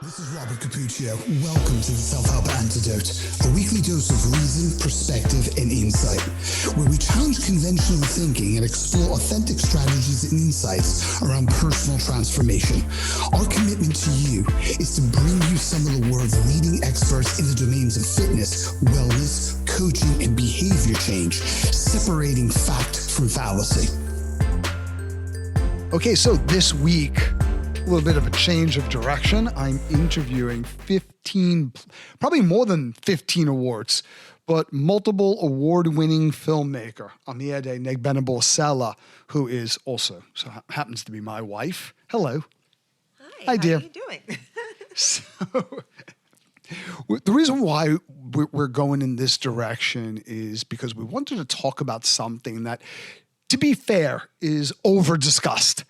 This is Robert Capuccio. Welcome to the Self-Help Antidote, a weekly dose of reason, perspective, and insight, where we challenge conventional thinking and explore authentic strategies and insights around personal transformation. Our commitment to you is to bring you some of the world's leading experts in the domains of fitness, wellness, coaching, and behavior change, separating fact from fallacy. Okay, so this week, a little bit of a change of direction. I'm interviewing 15, probably more than 15 awards, but multiple award-winning filmmaker, Aimiende Negbenebor Sela, who is also, happens to be my wife. Hello. Hi, dear. How are you doing? So, the reason why we're going in this direction is because we wanted to talk about something that, to be fair, is over-discussed.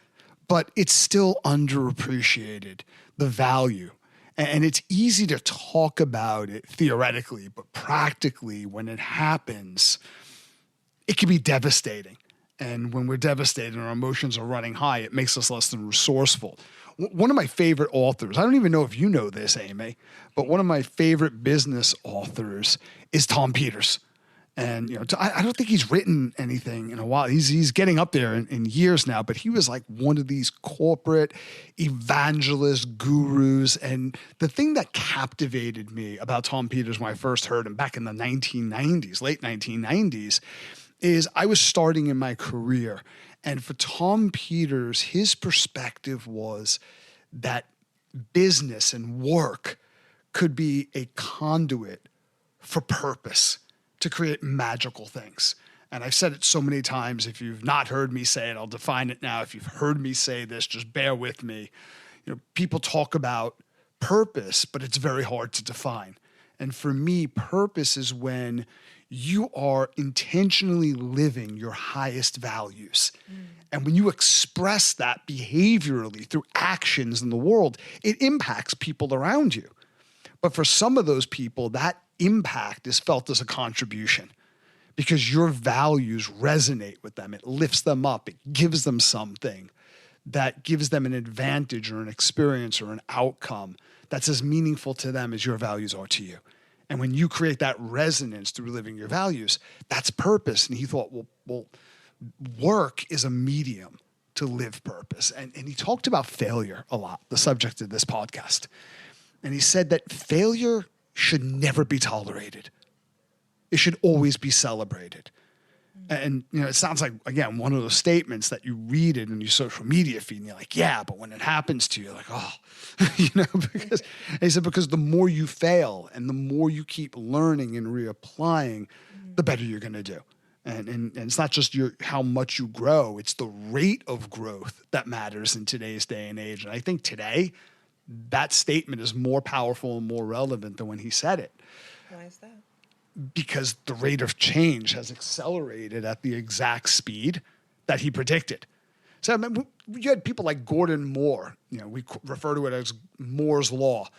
But it's still underappreciated, the value. And it's easy to talk about it theoretically, but practically, when it happens, it can be devastating. And when we're devastated and our emotions are running high, it makes us less than resourceful. One of my favorite authors, I don't even know if you know this, Amy, but one of my favorite business authors is Tom Peters. And, you know, I don't think he's written anything in a while. He's getting up there in years now, but he was like one of these corporate evangelist gurus. And the thing that captivated me about Tom Peters when I first heard him back in the 1990s, late 1990s, is I was starting in my career. And for Tom Peters, his perspective was that business and work could be a conduit for purpose, to create magical things. And I've said it so many times. If you've not heard me say it, I'll define it now. If you've heard me say this, just bear with me. You know, people talk about purpose, but it's very hard to define. And for me, purpose is when you are intentionally living your highest values. And when you express that behaviorally through actions in the world, it impacts people around you. But for some of those people, that impact is felt as a contribution because your values resonate with them. It lifts them up. It gives them something that gives them an advantage or an experience or an outcome that's as meaningful to them as your values are to you. And when you create that resonance through living your values, that's purpose. And he thought, well, work is a medium to live purpose. And he talked about failure a lot, the subject of this podcast. And he said that failure should never be tolerated. It should always be celebrated. And, you know, it sounds like, again, one of those statements that you read it in your social media feed and you're like, yeah, but when it happens to you, you're like, oh, you know, because he said, because the more you fail and the more you keep learning and reapplying, the better you're going to do. And it's not just how much you grow, it's the rate of growth that matters in today's day and age. And I think today, that statement is more powerful and more relevant than when he said it. Why is that? Because the rate of change has accelerated at the exact speed that he predicted. So I mean, you had people like Gordon Moore, you know, we refer to it as Moore's Law,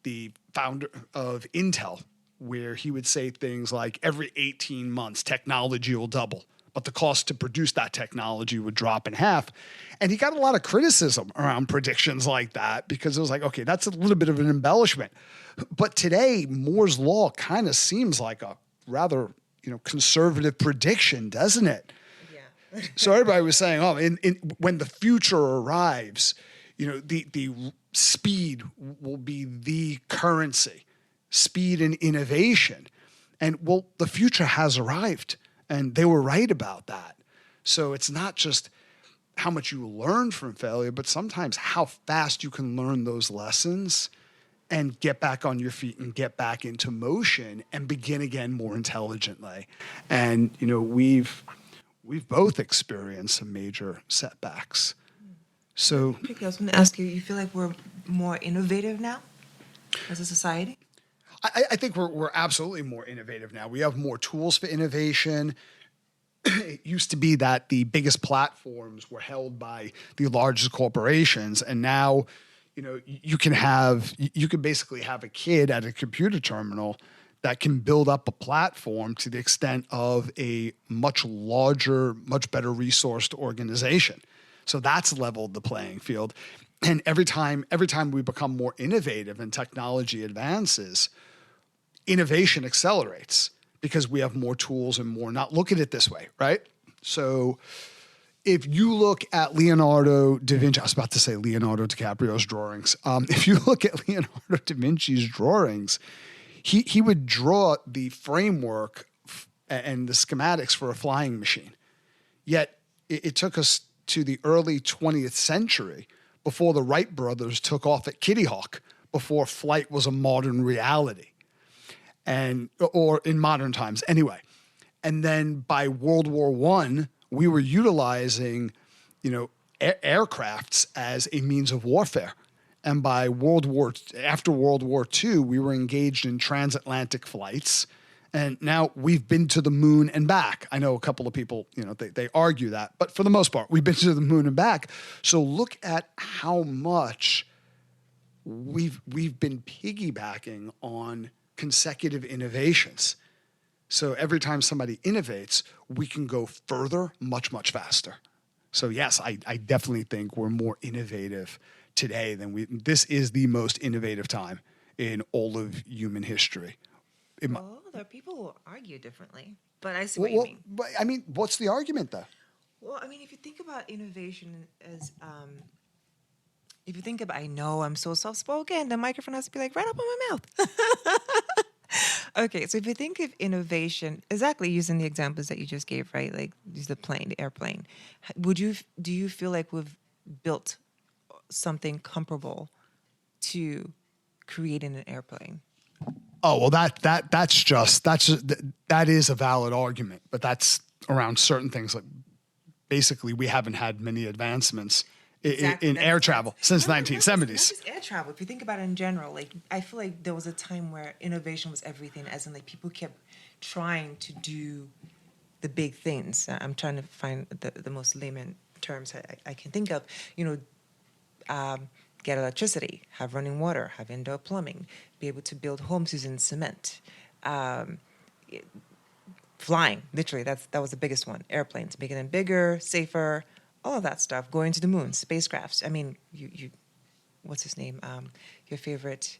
the founder of Intel, where he would say things like every 18 months, technology will double, but the cost to produce that technology would drop in half. And he got a lot of criticism around predictions like that because it was like, okay, that's a little bit of an embellishment. But today, Moore's Law kind of seems like a rather, you know, conservative prediction, doesn't it? Yeah. So everybody was saying, oh, when the future arrives, you know, the speed will be the currency, speed and innovation. And well, the future has arrived. And they were right about that. So it's not just how much you learn from failure, but sometimes how fast you can learn those lessons and get back on your feet and get back into motion and begin again more intelligently. And, you know, we've both experienced some major setbacks. So I was going to ask you, you feel like we're more innovative now as a society? I think we're absolutely more innovative now. We have more tools for innovation. It used to be that the biggest platforms were held by the largest corporations, and now, you know, you can basically have a kid at a computer terminal that can build up a platform to the extent of a much larger, much better resourced organization. So that's leveled the playing field. And every time we become more innovative and technology advances, innovation accelerates because we have more tools and more. Not look at it this way, right? So if you look at Leonardo da Vinci, I was about to say Leonardo DiCaprio's drawings. If you look at Leonardo da Vinci's drawings, he would draw the framework and the schematics for a flying machine. Yet it took us to the early 20th century before the Wright brothers took off at Kitty Hawk, before flight was a modern reality, or in modern times anyway. And then by World War I, we were utilizing, aircrafts as a means of warfare. And by after World War II, we were engaged in transatlantic flights. And now we've been to the moon and back. I know a couple of people, they argue that, but for the most part, we've been to the moon and back. So look at how much we've been piggybacking on consecutive innovations. So every time somebody innovates, we can go further much, much faster. So yes, I definitely think we're more innovative today this is the most innovative time in all of human history. Well, there are people who argue differently, but I see what you mean. But, I mean, what's the argument though? Well, I mean, if you think about innovation as, I know I'm so soft-spoken, the microphone has to be like right up on my mouth. Okay, so if you think of innovation, exactly using the examples that you just gave, right? Like use the airplane. Do you feel like we've built something comparable to creating an airplane? Oh, well, that is a valid argument, but that's around certain things. Like basically, we haven't had many advancements in air travel since the 1970s. Not just air travel. If you think about it in general, like I feel like there was a time where innovation was everything, as in like people kept trying to do the big things. I'm trying to find the most layman terms I can think of. Get electricity, have running water, have indoor plumbing, be able to build homes using cement. Flying, literally, that was the biggest one. Airplanes, making them bigger, safer, all of that stuff. Going to the moon, spacecrafts. I mean, you what's his name? Your favorite,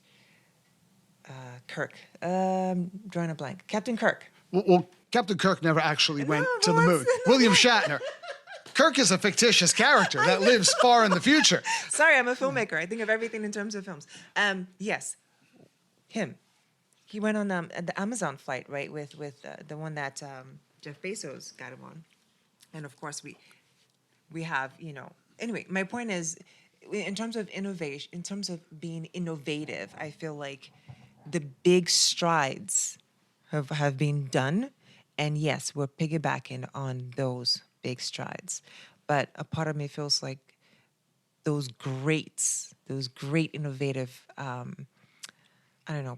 Kirk. Drawing a blank. Captain Kirk. Well, Captain Kirk never actually went to the moon. William Shatner. Kirk is a fictitious character that lives far in the future. Sorry, I'm a filmmaker. I think of everything in terms of films. Yes, him. He went on the Amazon flight, right, with the one that Jeff Bezos got him on. And, of course, we have, Anyway, my point is, in terms of innovation, in terms of being innovative, I feel like the big strides have been done. And, yes, we're piggybacking on those big strides. But a part of me feels like those great innovative,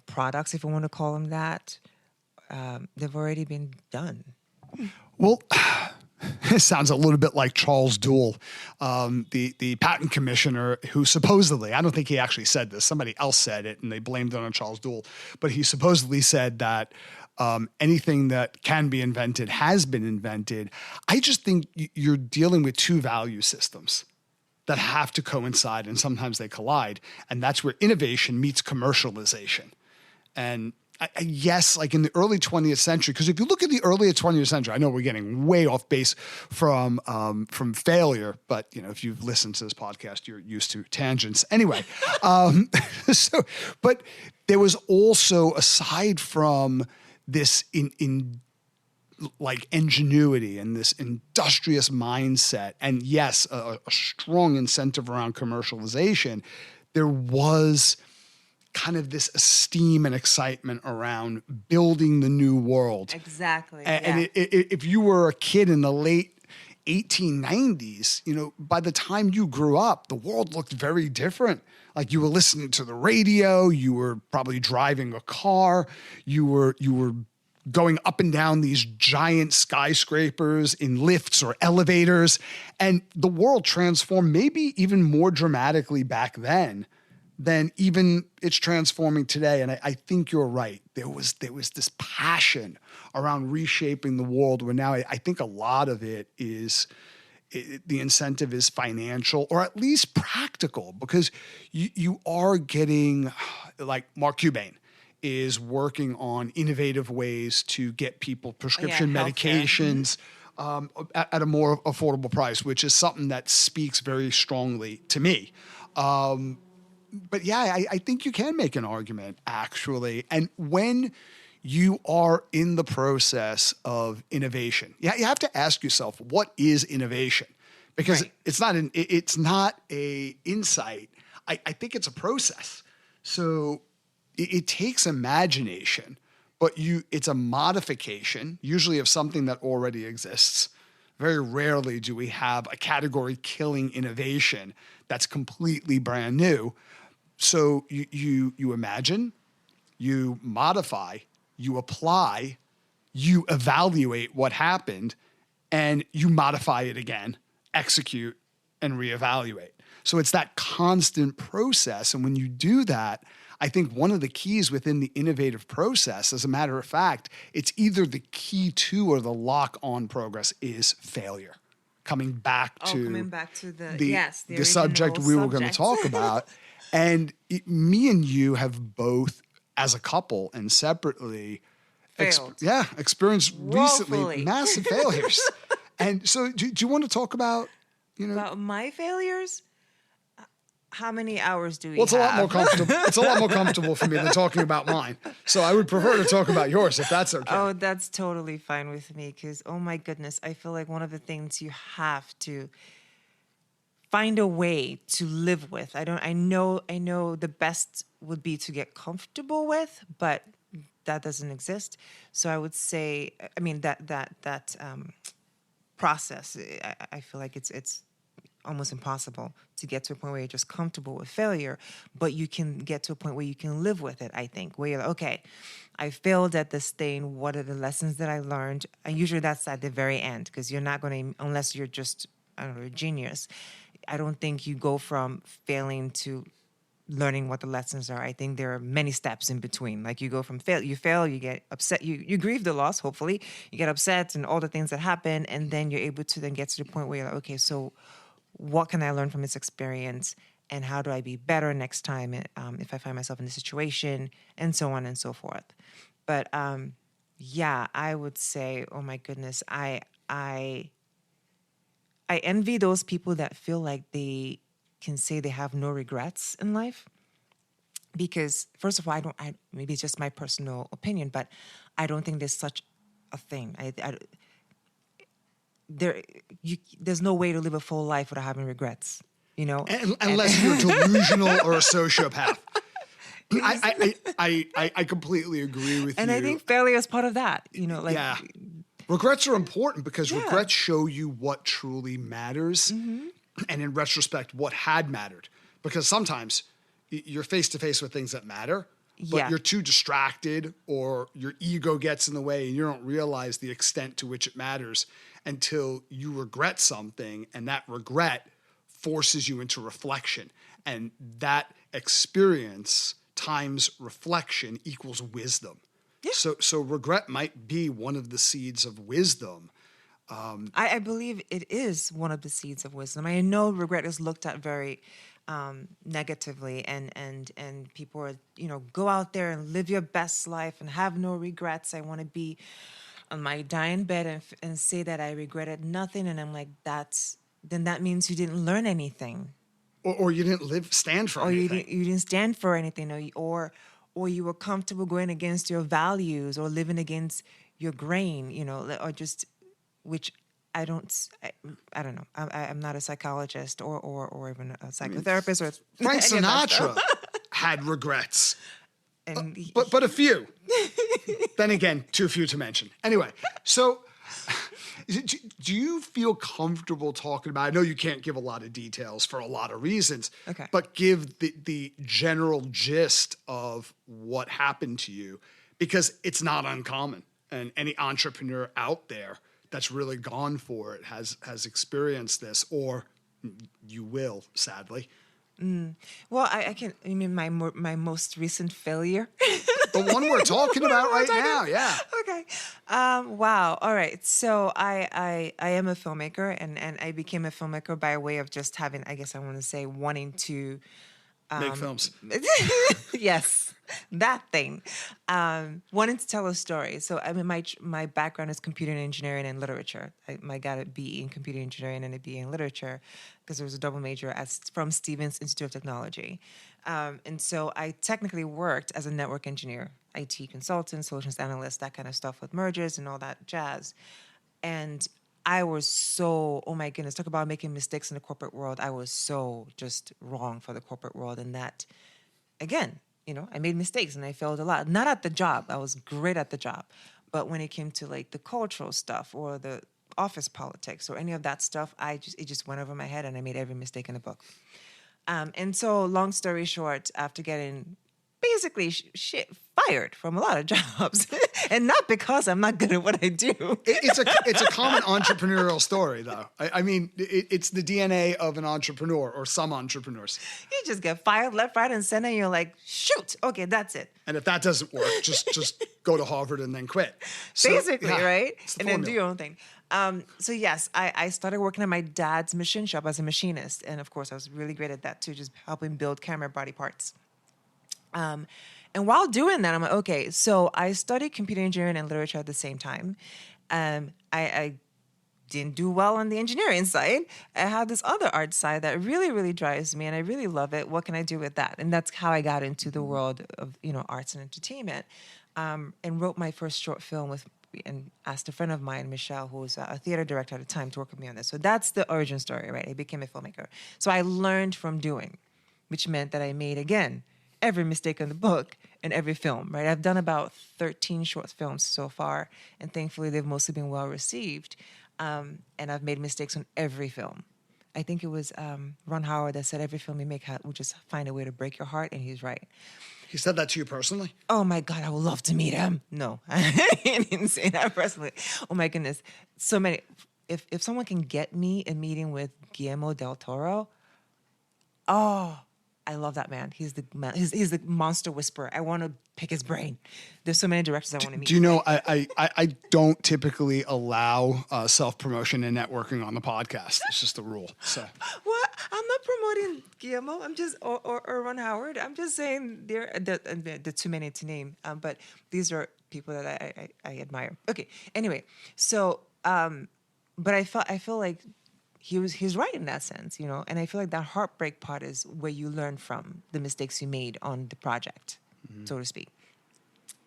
products, if you want to call them that, they've already been done. Well, it sounds a little bit like Charles Duell, the patent commissioner who supposedly, I don't think he actually said this, somebody else said it and they blamed it on Charles Duell, but he supposedly said that anything that can be invented has been invented. I just think you're dealing with two value systems that have to coincide, and sometimes they collide. And that's where innovation meets commercialization. And yes, like in the early 20th century, because if you look at the early 20th century, I know we're getting way off base from failure, but if you've listened to this podcast, you're used to tangents. Anyway, but there was also, aside from this in like ingenuity and this industrious mindset, and yes, a strong incentive around commercialization, there was kind of this esteem and excitement around building the new world. Exactly. And if you were a kid in the late 1890s, by the time you grew up, the world looked very different. Like you were listening to the radio, you were probably driving a car, you were going up and down these giant skyscrapers in lifts or elevators, and the world transformed maybe even more dramatically back then than even it's transforming today. And I think you're right. There was this passion around reshaping the world where now I think a lot of it is the incentive is financial or at least practical, because you are getting, like Mark Cuban is working on innovative ways to get people prescription healthcare. medications at a more affordable price, which is something that speaks very strongly to me. But yeah, I think you can make an argument, actually. And when you are in the process of innovation, you have to ask yourself, what is innovation? Because Right. it's not a insight. I think it's a process. So it takes imagination, but it's a modification, usually of something that already exists. Very rarely do we have a category-killing innovation that's completely brand new. So you imagine, you modify, you apply, you evaluate what happened, and you modify it again, execute, and reevaluate. So it's that constant process. And when you do that, I think one of the keys within the innovative process, as a matter of fact, it's either the key to or the lock on progress is failure. Coming back to the subject we were going to talk about. And me and you have both, as a couple and separately, Failed. experienced recently Woefully. massive failures. And so do you want to talk about, About my failures? How many hours do we well, it's have? a lot more comfortable. It's a lot more comfortable for me than talking about mine. So I would prefer to talk about yours, if that's okay. Oh, that's totally fine with me, because, oh my goodness, I feel like one of the things you have to find a way to live with. I know the best would be to get comfortable with, but that doesn't exist. So I would say, I mean, that process, I feel like it's almost impossible to get to a point where you're just comfortable with failure, but you can get to a point where you can live with it, I think, where you're like, okay, I failed at this thing. What are the lessons that I learned? And usually that's at the very end, because you're not going to, unless you're just, I don't know, a genius. I don't think you go from failing to learning what the lessons are. I think there are many steps in between. Like you go from you fail, you get upset, you grieve the loss, hopefully, you get upset and all the things that happen, and then you're able to then get to the point where you're like, okay, so what can I learn from this experience, and how do I be better next time if I find myself in this situation, and so on and so forth. But yeah, I would say, oh my goodness, I envy those people that feel like they can say they have no regrets in life. Because first of all, maybe it's just my personal opinion, but I don't think there's such a thing. There's no way to live a full life without having regrets, Unless you're delusional or a sociopath. I completely agree with you. And I think failure is part of that, yeah. Regrets are important because regrets show you what truly matters, and in retrospect, what had mattered. Because sometimes you're face to face with things that matter, but you're too distracted, or your ego gets in the way, and you don't realize the extent to which it matters until you regret something, and that regret forces you into reflection. And that experience times reflection equals wisdom. Yeah. So regret might be one of the seeds of wisdom. I believe it is one of the seeds of wisdom. I know regret is looked at very negatively, and people are, go out there and live your best life and have no regrets. I want to be on my dying bed and say that I regretted nothing. And I'm like, then that means you didn't learn anything. Or you didn't stand for anything. You didn't stand for anything, or you were comfortable going against your values or living against your grain, or just, which I don't know. I'm not a psychologist or even a psychotherapist or Frank Sinatra had regrets, and but a few. Then again, too few to mention. Anyway, so do you feel comfortable talking about? I know you can't give a lot of details for a lot of reasons, okay, but give the general gist of what happened to you, because it's not uncommon, and any entrepreneur out there that's really gone for it has experienced this, or you will, sadly. Well, I can. I mean, my most recent failure. The one we're talking about right now, yeah. Okay. Wow. All right. So I am a filmmaker, and I became a filmmaker by way of just having, I guess I want to say, wanting to. Make films. Yes, that thing. Wanting to tell a story. So I mean, my background is computer engineering and literature. I got a BE in computer engineering and a BA in literature because there was a double major from Stevens Institute of Technology. And so I technically worked as a network engineer, IT consultant, solutions analyst, that kind of stuff with mergers and all that jazz. And I was so, oh my goodness, talk about making mistakes in the corporate world. I was so just wrong for the corporate world. And that, again, I made mistakes and I failed a lot. Not at the job. I was great at the job. But when it came to like the cultural stuff or the office politics or any of that stuff, it just went over my head and I made every mistake in the book. And so long story short, after getting basically fired from a lot of jobs, and not because I'm not good at what I do. It's a common entrepreneurial story, though. I mean, it's the DNA of an entrepreneur or some entrepreneurs. You just get fired left, right, and center. And you're like, shoot, okay, that's it. And if that doesn't work, just go to Harvard and then quit. So, basically, yeah, right? The And then do your own thing. So yes, I started working at my dad's machine shop as a machinist, and of course, I was really great at that too, just helping build camera body parts. And while doing that, I'm like, okay, so I studied computer engineering and literature at the same time. I didn't do well on the engineering side. I have this other art side that really, really drives me, and I really love it. What can I do with that? And that's how I got into the world of arts and entertainment, and wrote my first short film and asked a friend of mine, Michelle, who was a theater director at the time, to work with me on this. So that's the origin story, right? I became a filmmaker. So I learned from doing, which meant that I made, again, every mistake in the book and every film, right? I've done about 13 short films so far, and thankfully they've mostly been well received. And I've made mistakes on every film. I think it was Ron Howard that said every film you make will just find a way to break your heart, and he's right. He said that to you personally? Oh my God, I would love to meet him. No, I didn't say that personally. Oh my goodness. So many. If someone can get me a meeting with Guillermo del Toro, I love that man. He's the man. He's the monster whisperer. I want to pick his brain. There's so many directors I want to meet. Do you know, I don't typically allow self-promotion and networking on the podcast. It's just the rule. So. What? I'm not promoting Guillermo. I'm just, or Ron Howard. I'm just saying there are too many to name. But these are people that I admire. Okay. Anyway, so, but I feel like he's right in that sense, and I feel like that heartbreak part is where you learn from the mistakes you made on the project, so to speak.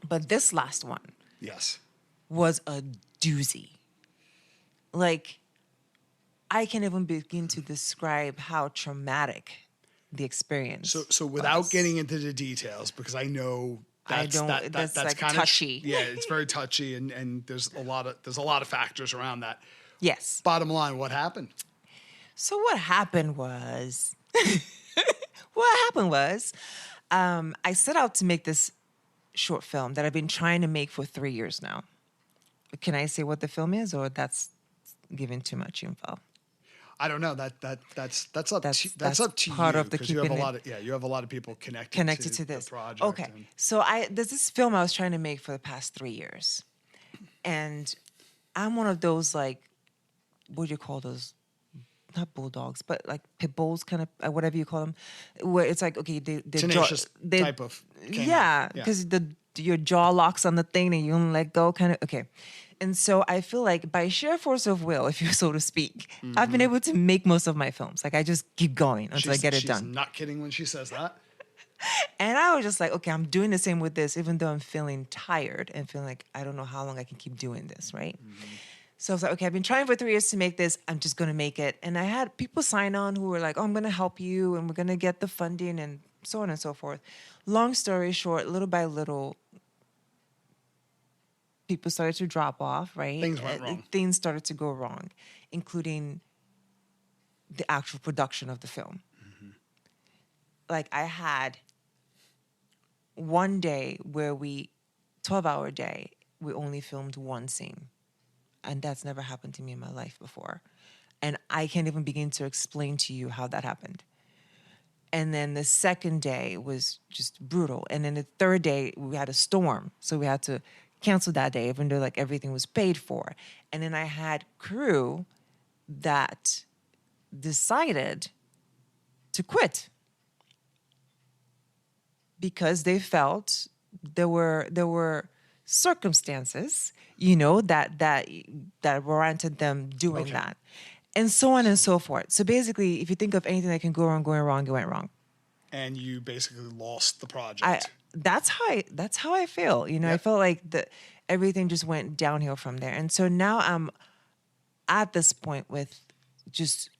But this last one, yes, was a doozy. Like, I can't even begin to describe how traumatic the experience. So without getting into the details, because I know that's like kind touchy. Yeah, it's very touchy, and there's a lot of factors around that. Yes. Bottom line, what happened? So what happened was, I set out to make this short film that I've been trying to make for 3 years now. Can I say what the film is, or that's giving too much info? I don't know. That's up to part you, of the because you have keeping you have a lot of people connected to this the project. Okay, so there's this film I was trying to make for the past 3 years, and I'm one of those, like, what do you call those? Not bulldogs, but like pit bulls, kind of, whatever you call them, where it's like, okay, they're tenacious type of canine. Yeah, because your jaw locks on the thing and you don't let go, kind of. Okay, and so I feel like by sheer force of will, if you so to speak, I've been able to make most of my films. Like, I just keep going until I get it done. She's not kidding when she says that. And I was just like, okay, I'm doing the same with this, even though I'm feeling tired and feeling like I don't know how long I can keep doing this, right? So I was like, okay, I've been trying for 3 years to make this. I'm just going to make it. And I had people sign on who were like, oh, I'm going to help you, and we're going to get the funding and so on and so forth. Long story short, little by little, people started to drop off, right? Things went wrong. Things started to go wrong, including the actual production of the film. Like, I had one day where 12-hour day, we only filmed one scene. And that's never happened to me in my life before. And I can't even begin to explain to you how that happened. And then the second day was just brutal. And then the third day we had a storm. So we had to cancel that day, even though like everything was paid for. And then I had crew that decided to quit because they felt there were circumstances, that warranted them doing that, and so on and so forth. So basically, if you think of anything that can go wrong going wrong, it went wrong. And you basically lost the project. That's how I feel. I felt like everything just went downhill from there. And so now I'm at this point with just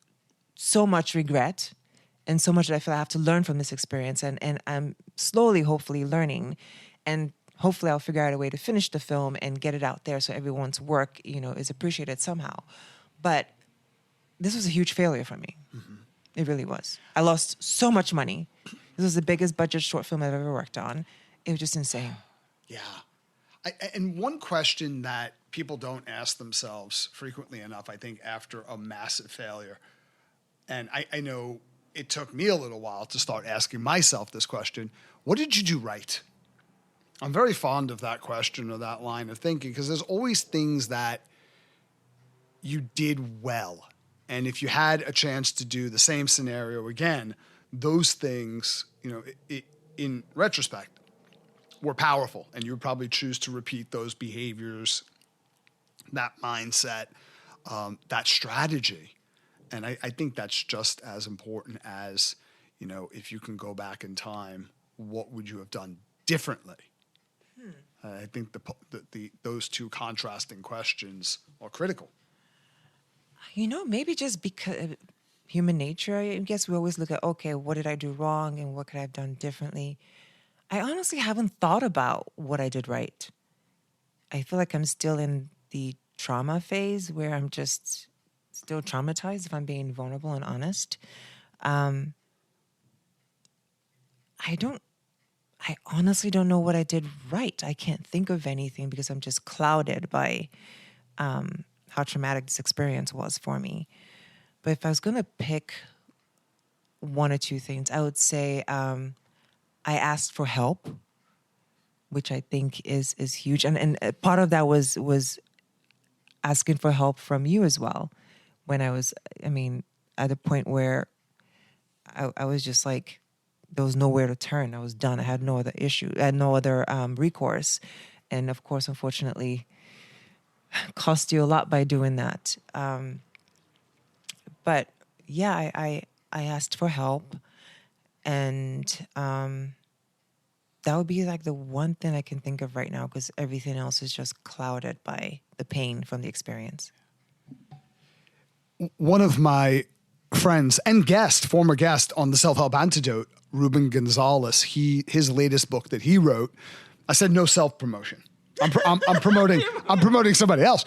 so much regret and so much that I feel I have to learn from this experience. And I'm slowly, hopefully, learning. And hopefully I'll figure out a way to finish the film and get it out there so everyone's work, is appreciated somehow. But this was a huge failure for me. Mm-hmm. It really was. I lost so much money. This was the biggest budget short film I've ever worked on. It was just insane. Yeah. And one question that people don't ask themselves frequently enough, I think, after a massive failure, and I know it took me a little while to start asking myself this question, what did you do right? I'm very fond of that question or that line of thinking because there's always things that you did well. And if you had a chance to do the same scenario again, those things, in retrospect, were powerful. And you would probably choose to repeat those behaviors, that mindset, that strategy. And I think that's just as important as, if you can go back in time, what would you have done differently? I think those two contrasting questions are critical. Maybe just because human nature, I guess we always look at, okay, what did I do wrong and what could I have done differently? I honestly haven't thought about what I did right. I feel like I'm still in the trauma phase where I'm just still traumatized, if I'm being vulnerable and honest. I honestly don't know what I did right. I can't think of anything because I'm just clouded by how traumatic this experience was for me. But if I was going to pick one or two things, I would say I asked for help, which I think is huge. And part of that was asking for help from you as well. When I was, at a point where I was just like, there was nowhere to turn. I was done. I had no other issue. I had no other recourse. And of course, unfortunately, cost you a lot by doing that. But yeah, I asked for help. And that would be like the one thing I can think of right now because everything else is just clouded by the pain from the experience. One of my friends and former guest on the Self-Help Antidote, Ruben Gonzalez, his latest book that he wrote, I said no self-promotion. I'm promoting somebody else.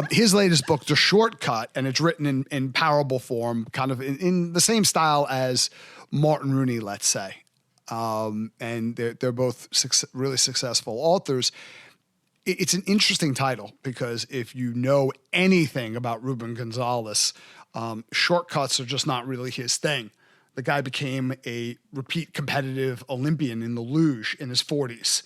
His latest book, The Shortcut, and it's written in parable form, kind of in the same style as Martin Rooney, let's say. And they're both really successful authors. It's an interesting title because if you know anything about Ruben Gonzalez, shortcuts are just not really his thing. The guy became a repeat competitive Olympian in the luge in his 40s.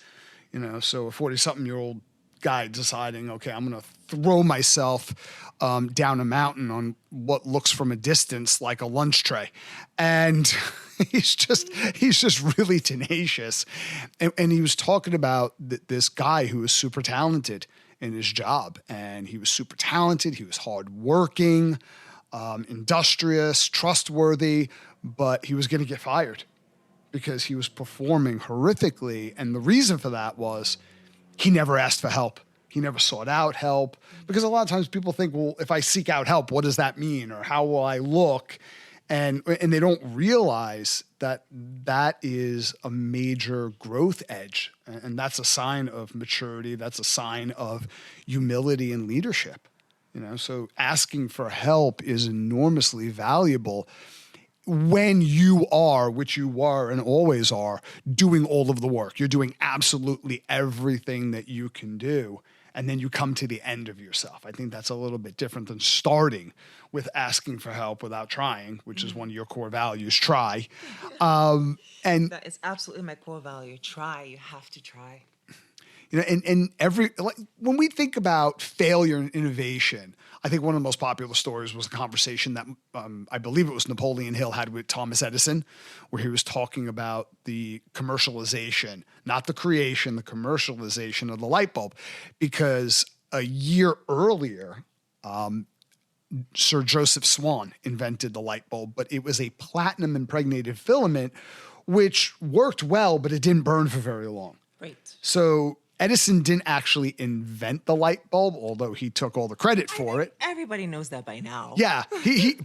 So a 40-something-year-old guy deciding, okay, I'm going to throw myself down a mountain on what looks from a distance like a lunch tray. And he's just really tenacious. And he was talking about this guy who was super talented in his job. And he was super talented. He was hardworking, industrious, trustworthy, but he was going to get fired because he was performing horrifically. And the reason for that was he never asked for help. He never sought out help because a lot of times people think, well, if I seek out help, what does that mean? Or how will I look? And they don't realize that is a major growth edge. And that's a sign of maturity. That's a sign of humility and leadership. So asking for help is enormously valuable when you are, which you were and always are, doing all of the work. You're doing absolutely everything that you can do. and then you come to the end of yourself. I think that's a little bit different than starting with asking for help without trying, which is one of your core values, try. And That is absolutely my core value. Try. You have to try. you know, and when we think about failure and innovation, I think one of the most popular stories was a conversation that I believe it was Napoleon Hill had with Thomas Edison, where he was talking about the commercialization, not the creation, the commercialization of the light bulb, because a year earlier, Sir Joseph Swan invented the light bulb, but it was a platinum impregnated filament, which worked well, but it didn't burn for very long. Right. So Edison didn't actually invent the light bulb, although he took all the credit for it. Everybody knows that by now. Yeah,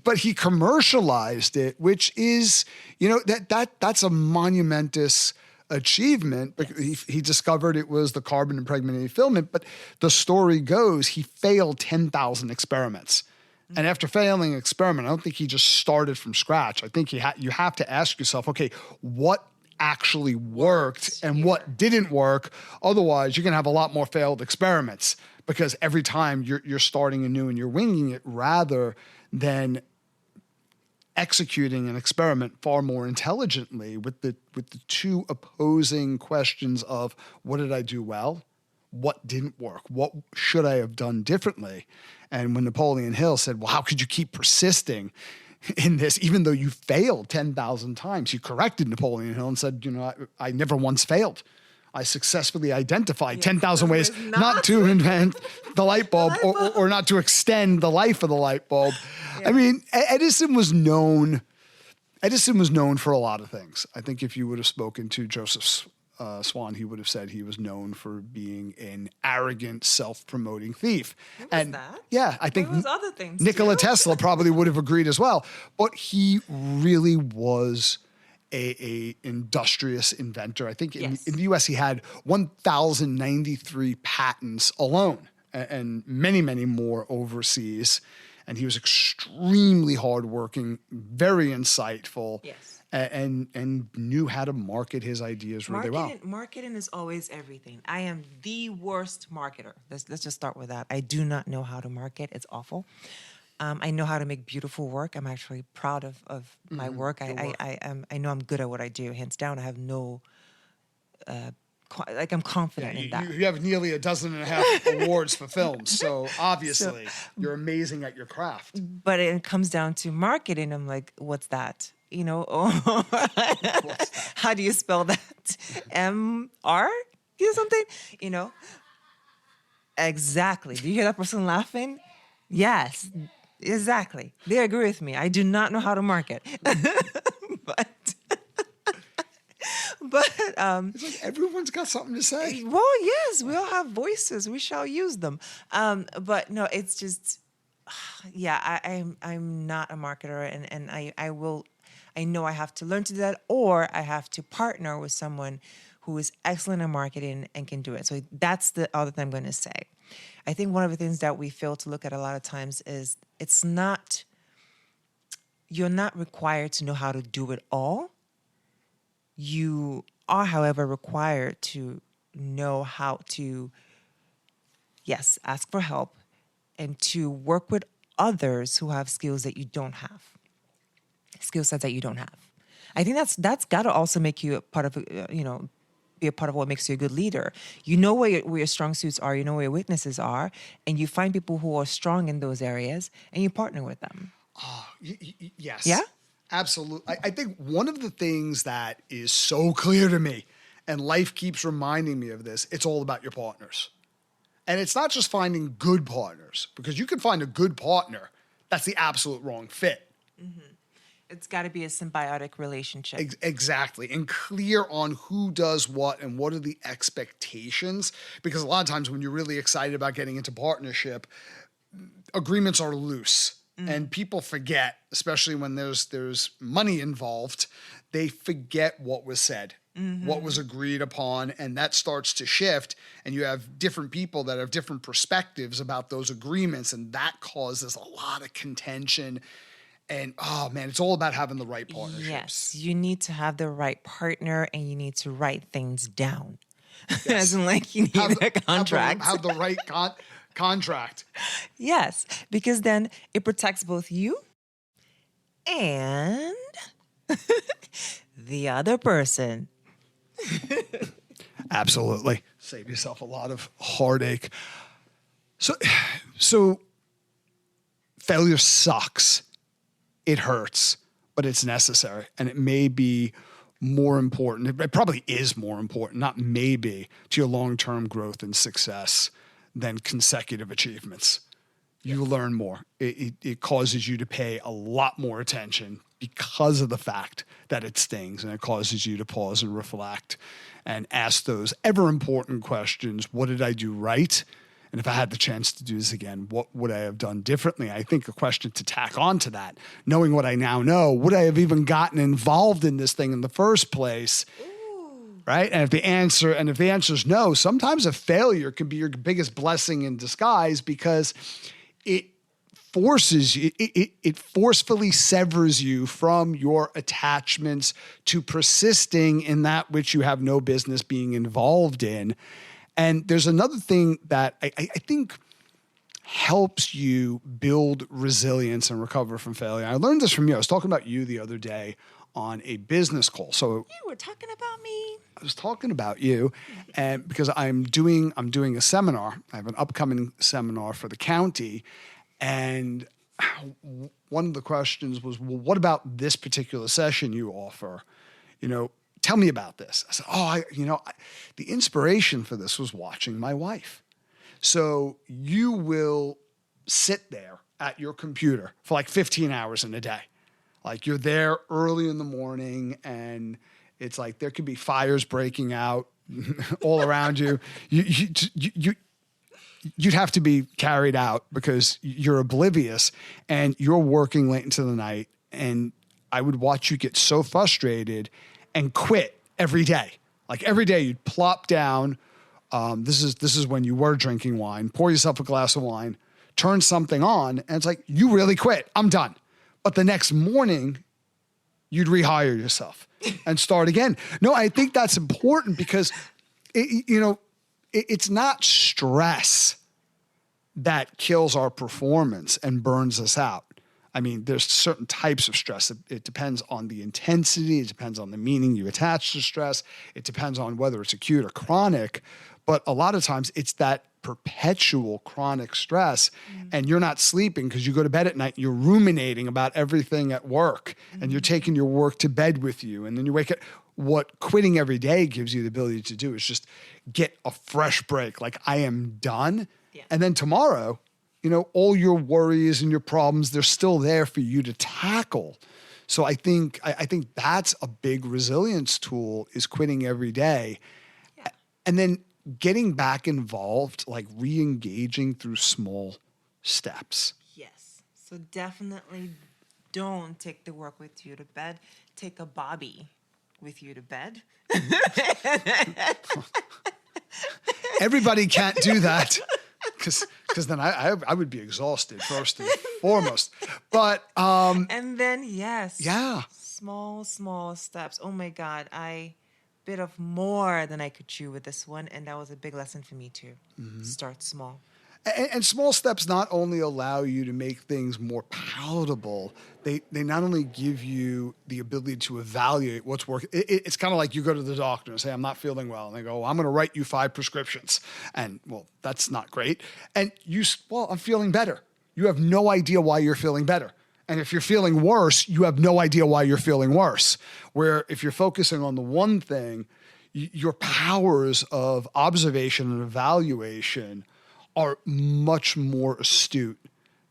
but he commercialized it, which is, you know, that's a monumentous achievement. Yes. He discovered it was the carbon impregnated filament, but the story goes he failed 10,000 experiments. And after failing an experiment, I don't think he just started from scratch. I think you have to ask yourself, okay, what actually worked and what didn't work? Otherwise, you're going to have a lot more failed experiments, because every time you're starting anew and you're winging it rather than executing an experiment far more intelligently with the two opposing questions of what did I do well? What didn't work? What should I have done differently? And when Napoleon Hill said, well, how could you keep persisting in this, even though you failed 10,000 times? He corrected Napoleon Hill and said, you know, I never once failed. I successfully identified 10,000 ways not to invent the light bulb or not to extend the life of the light bulb. Yeah. I mean, Edison was known for a lot of things. I think if you would have spoken to Joseph Swan, he would have said he was known for being an arrogant, self-promoting thief. That? Yeah, I think there was other things Nikola too. Tesla probably would have agreed as well. But he really was a industrious inventor. I think in the U.S. he had 1,093 patents alone, and many, many more overseas. And he was extremely hardworking, very insightful. Yes. And knew how to market his ideas really well. Marketing is always everything. I am the worst marketer. Let's just start with that. I do not know how to market. It's awful. I know how to make beautiful work. I'm actually proud of my work. I know I'm good at what I do. Hands down, I have no... I'm confident in that. You have nearly 12.5 awards for films, so obviously you're amazing at your craft. But it comes down to marketing. I'm like, what's that? You know, how do you spell that? M-R? Something? You know? Exactly. Do you hear that person laughing? Yes, exactly. They agree with me. I do not know how to market. But it's like everyone's got something to say. Well, yes, we all have voices. We shall use them. But no, it's just, I'm not a marketer, and I know I have to learn to do that, or I have to partner with someone who is excellent at marketing and can do it. So that's the other thing I'm going to say. I think one of the things that we fail to look at a lot of times is you're not required to know how to do it all. You are, however, required to know how to, ask for help and to work with others who have skills that you don't have, skill sets that you don't have. I think that's got to also make you a part of, be a part of what makes you a good leader. You know where your strong suits are, you know where your weaknesses are, and you find people who are strong in those areas, and you partner with them. Oh, yes. Yeah? Absolutely. I think one of the things that is so clear to me, and life keeps reminding me of this, it's all about your partners. And it's not just finding good partners, because you can find a good partner that's the absolute wrong fit. Mm-hmm. It's got to be a symbiotic relationship. Exactly. And clear on who does what and what are the expectations. Because a lot of times when you're really excited about getting into partnership, agreements are loose. And people forget, especially when there's money involved, they forget what was said, what was agreed upon, and that starts to shift. And you have different people that have different perspectives about those agreements, and that causes a lot of contention. And, oh, man, it's all about having the right partnerships. Yes, you need to have the right partner, and you need to write things down. As in, like, you need a contract. Have the right contract. Yes, because then it protects both you and the other person. Absolutely. Save yourself a lot of heartache. So failure sucks. It hurts, but it's necessary. And it may be more important. It probably is more important, not maybe, to your long-term growth and success than consecutive achievements. You learn more. It causes you to pay a lot more attention because of the fact that it stings, and it causes you to pause and reflect and ask those ever important questions. What did I do right? And if I had the chance to do this again, what would I have done differently? I think a question to tack on to that, knowing what I now know, would I have even gotten involved in this thing in the first place? Right? And if the answer is no, sometimes a failure can be your biggest blessing in disguise, because it forces you, it forcefully severs you from your attachments to persisting in that which you have no business being involved in. And there's another thing that I think helps you build resilience and recover from failure. I learned this from you. I was talking about you the other day on a business call. So You were talking about me. I was talking about you, and because I'm doing a seminar. I have an upcoming seminar for the county, and one of the questions was, well, what about this particular session you offer? Tell me about this. I said, the inspiration for this was watching my wife. So you will sit there at your computer for like 15 hours in a day. Like, you're there early in the morning, and it's like there could be fires breaking out all around you. You'd have to be carried out because you're oblivious, and you're working late into the night. And I would watch you get so frustrated and quit every day. Like, every day you'd plop down. This is when you were drinking wine. Pour yourself a glass of wine, turn something on, and it's like, you really quit. I'm done. But the next morning, you'd rehire yourself and start again. No, I think that's important because, it's not stress that kills our performance and burns us out. I mean, there's certain types of stress. It depends on the intensity. It depends on the meaning you attach to stress. It depends on whether it's acute or chronic. But a lot of times it's that perpetual chronic stress, and you're not sleeping because you go to bed at night, you're ruminating about everything at work, and you're taking your work to bed with you. And then you wake up. What quitting every day gives you the ability to do is just get a fresh break. Like, I am done. Yeah. And then tomorrow, all your worries and your problems, they're still there for you to tackle. So I think that's a big resilience tool, is quitting every day. Yeah. And then getting back involved, like re-engaging through small steps. Yes. So definitely don't take the work with you to bed. Take a Bobby with you to bed. Everybody can't do that. Because then I would be exhausted first and foremost. But and then yeah, small steps. Oh my God, I bit off more than I could chew with this one, and that was a big lesson for me too. Mm-hmm. Start small. And small steps not only allow you to make things more palatable, they not only give you the ability to evaluate what's working. It's kind of like you go to the doctor and say, I'm not feeling well. And they go, well, I'm going to write you 5 prescriptions. And, well, that's not great. And I'm feeling better. You have no idea why you're feeling better. And if you're feeling worse, you have no idea why you're feeling worse. Where if you're focusing on the one thing, your powers of observation and evaluation are much more astute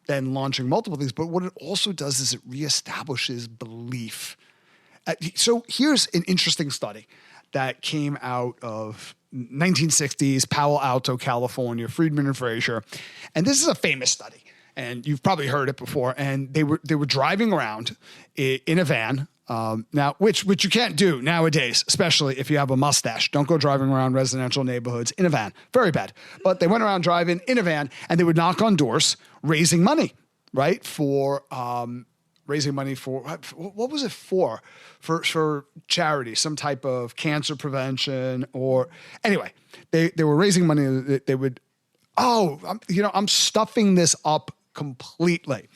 than launching multiple things. But what it also does is it reestablishes belief. So here's an interesting study that came out of 1960s, Palo Alto, California, Friedman and Fraser. And this is a famous study, and you've probably heard it before. And they were driving around in a van. Now, which you can't do nowadays, especially if you have a mustache. Don't go driving around residential neighborhoods in a van. Very bad. But they went around driving in a van, and they would knock on doors, raising money, right, for raising money for, what was it for? For charity, some type of cancer prevention, or anyway, they were raising money. They would, I'm stuffing this up completely.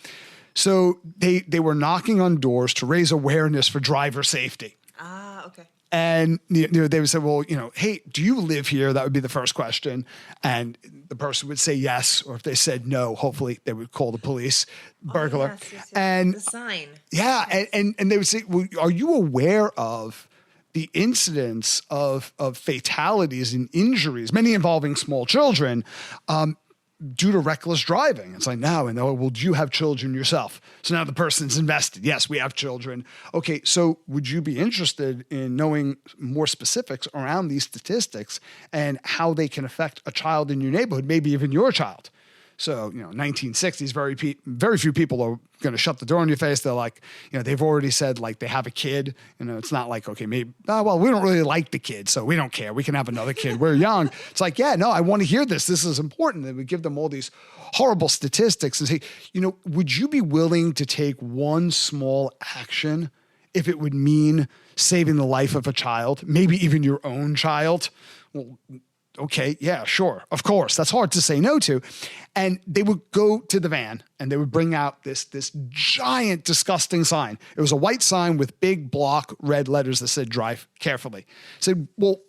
So they were knocking on doors to raise awareness for driver safety. Ah, okay. And they would say, well, hey, do you live here? That would be the first question. And the person would say yes. Or if they said no, hopefully they would call the police, burglar. Yes. And the sign. yeah. And they would say, well, are you aware of the incidents of fatalities and injuries, many involving small children, due to reckless driving? It's like, no. And well, do you have children yourself? So now the person's invested. Yes, we have children. Okay, so would you be interested in knowing more specifics around these statistics and how they can affect a child in your neighborhood, maybe even your child? So, 1960s, very few people are going to shut the door in your face. They're like, they've already said like they have a kid. It's not like, okay, maybe, well, we don't really like the kid, so we don't care. We can have another kid. We're young. It's like, yeah, no, I want to hear this. This is important. And we give them all these horrible statistics and say, would you be willing to take one small action if it would mean saving the life of a child, maybe even your own child? Well, okay, yeah, sure, of course. That's hard to say no to. And they would go to the van and they would bring out this giant, disgusting sign. It was a white sign with big block red letters that said drive carefully. Said, well,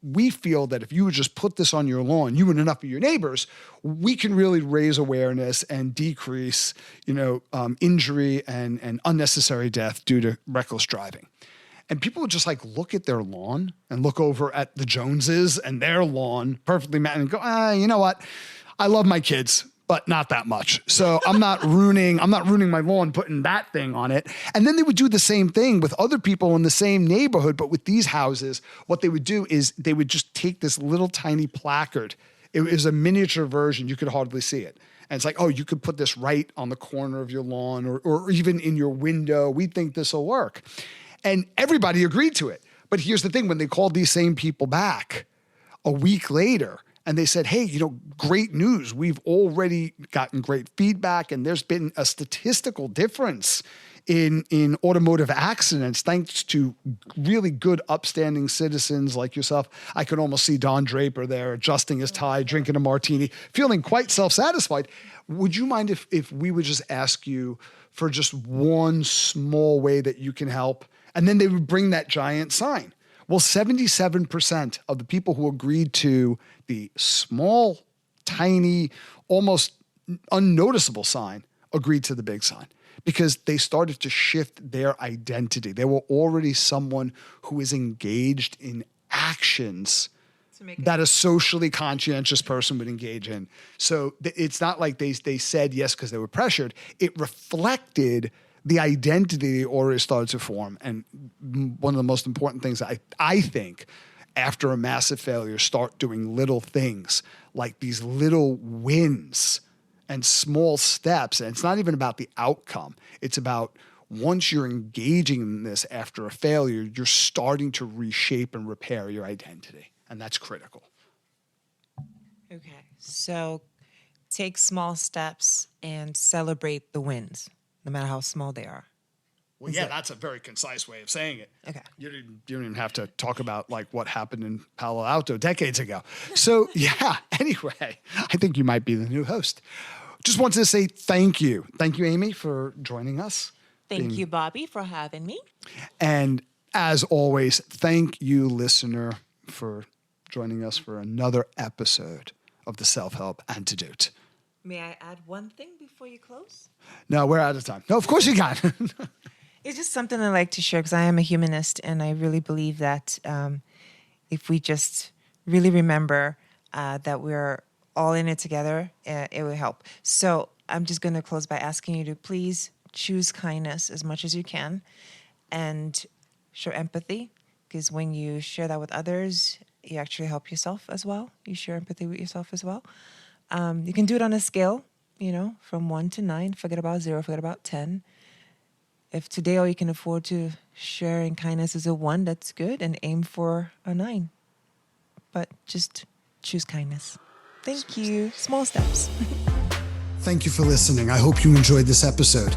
we feel that if you would just put this on your lawn, you and enough of your neighbors, we can really raise awareness and decrease, injury and unnecessary death due to reckless driving. And people would just like look at their lawn and look over at the Joneses and their lawn perfectly and go, you know what? I love my kids, but not that much. So I'm not ruining my lawn putting that thing on it. And then they would do the same thing with other people in the same neighborhood. But with these houses, what they would do is they would just take this little tiny placard. It was a miniature version. You could hardly see it. And it's like, oh, you could put this right on the corner of your lawn or even in your window. We think this will work. And everybody agreed to it. But here's the thing. When they called these same people back a week later and they said, hey, great news. We've already gotten great feedback and there's been a statistical difference in automotive accidents thanks to really good, upstanding citizens like yourself. I could almost see Don Draper there adjusting his tie, drinking a martini, feeling quite self-satisfied. Would you mind if we would just ask you for just one small way that you can help? And then they would bring that giant sign. Well, 77% of the people who agreed to the small, tiny, almost unnoticeable sign agreed to the big sign because they started to shift their identity. They were already someone who is engaged in actions that a socially conscientious person would engage in. So it's not like they said yes because they were pressured. It reflected the identity already started to form. And one of the most important things I think after a massive failure, start doing little things like these little wins and small steps. And it's not even about the outcome. It's about once you're engaging in this after a failure, you're starting to reshape and repair your identity. And that's critical. Okay. So take small steps and celebrate the wins, no matter how small they are. Well, yeah, that's a very concise way of saying it. Okay. You don't even have to talk about like what happened in Palo Alto decades ago. So yeah, anyway, I think you might be the new host. Just wanted to say thank you. Thank you, Amy, for joining us. Thank you, Bobby, for having me. And as always, thank you, listener, for joining us for another episode of the Self-Help Antidote. May I add one thing before you close? No, we're out of time. No, of course you can. It's just something I like to share because I am a humanist and I really believe that if we just really remember that we're all in it together, it will help. So I'm just going to close by asking you to please choose kindness as much as you can and show empathy, because when you share that with others, you actually help yourself as well. You share empathy with yourself as well. You can do it on a scale, from 1 to 9. Forget about 0, forget about 10. If today all you can afford to share in kindness is a 1, that's good, and aim for a 9. But just choose kindness. Thank you. Small steps. Thank you for listening. I hope you enjoyed this episode.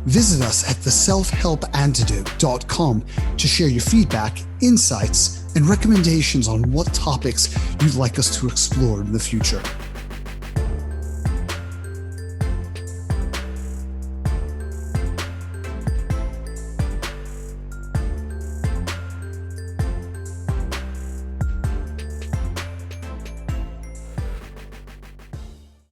Visit us at theselfhelpantidote.com to share your feedback, insights, and recommendations on what topics you'd like us to explore in the future.